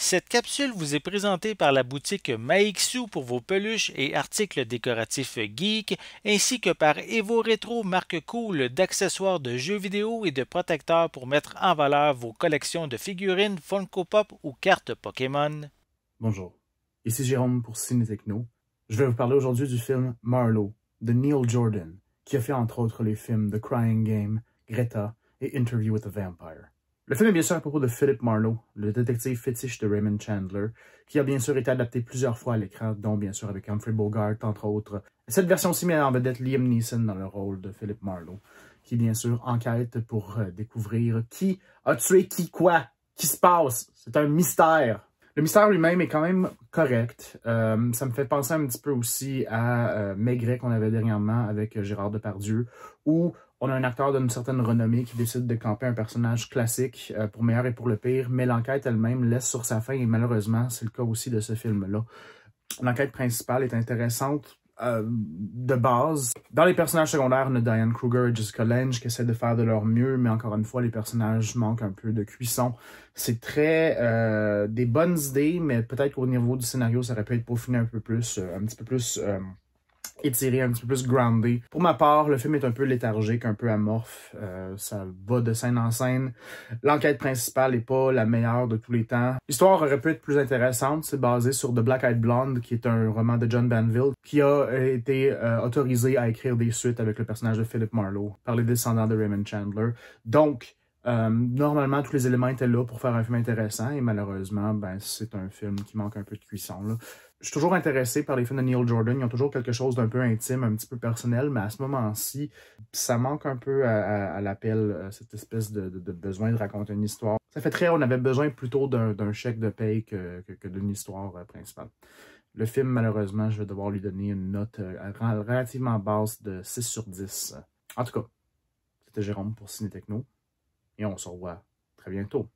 Cette capsule vous est présentée par la boutique Maixu pour vos peluches et articles décoratifs geek, ainsi que par Evo Retro, marque cool d'accessoires de jeux vidéo et de protecteurs pour mettre en valeur vos collections de figurines Funko Pop ou cartes Pokémon. Bonjour, ici Jérôme pour Ciné Techno. Je vais vous parler aujourd'hui du film Marlowe de Neil Jordan, qui a fait entre autres les films The Crying Game, Greta et Interview with a Vampire. Le film est bien sûr à propos de Philip Marlowe, le détective fétiche de Raymond Chandler, qui a bien sûr été adapté plusieurs fois à l'écran, dont bien sûr avec Humphrey Bogart, entre autres. Cette version-ci met en vedette Liam Neeson dans le rôle de Philip Marlowe, qui bien sûr enquête pour découvrir qui a tué qui quoi, qui se passe. C'est un mystère. Le mystère lui-même est quand même correct. Ça me fait penser un petit peu aussi à Maigret qu'on avait dernièrement avec Gérard Depardieu, où on a un acteur d'une certaine renommée qui décide de camper un personnage classique pour meilleur et pour le pire, mais l'enquête elle-même laisse sur sa fin, et malheureusement, c'est le cas aussi de ce film-là. L'enquête principale est intéressante de base. Dans les personnages secondaires, on a Diane Kruger et Jessica Lange qui essaient de faire de leur mieux, mais encore une fois, les personnages manquent un peu de cuisson. C'est très des bonnes idées, mais peut-être qu'au niveau du scénario, ça aurait pu être peaufiné un peu plus, un petit peu plus étiré, un petit peu plus groundé. Pour ma part, le film est un peu léthargique, un peu amorphe. Ça va de scène en scène. L'enquête principale n'est pas la meilleure de tous les temps. L'histoire aurait pu être plus intéressante. C'est basé sur The Black Eyed Blonde, qui est un roman de John Banville, qui a été autorisé à écrire des suites avec le personnage de Philip Marlowe par les descendants de Raymond Chandler. Donc, normalement, tous les éléments étaient là pour faire un film intéressant, et malheureusement, ben, c'est un film qui manque un peu de cuisson, là. Je suis toujours intéressé par les films de Neil Jordan. Ils ont toujours quelque chose d'un peu intime, un petit peu personnel, mais à ce moment-ci, ça manque un peu à l'appel, cette espèce de besoin de raconter une histoire. Ça fait très, on avait besoin plutôt d'un chèque de paye que d'une histoire principale. Le film, malheureusement, je vais devoir lui donner une note relativement basse de 6 sur 10. En tout cas, c'était Jérôme pour Ciné Techno, et on se revoit très bientôt.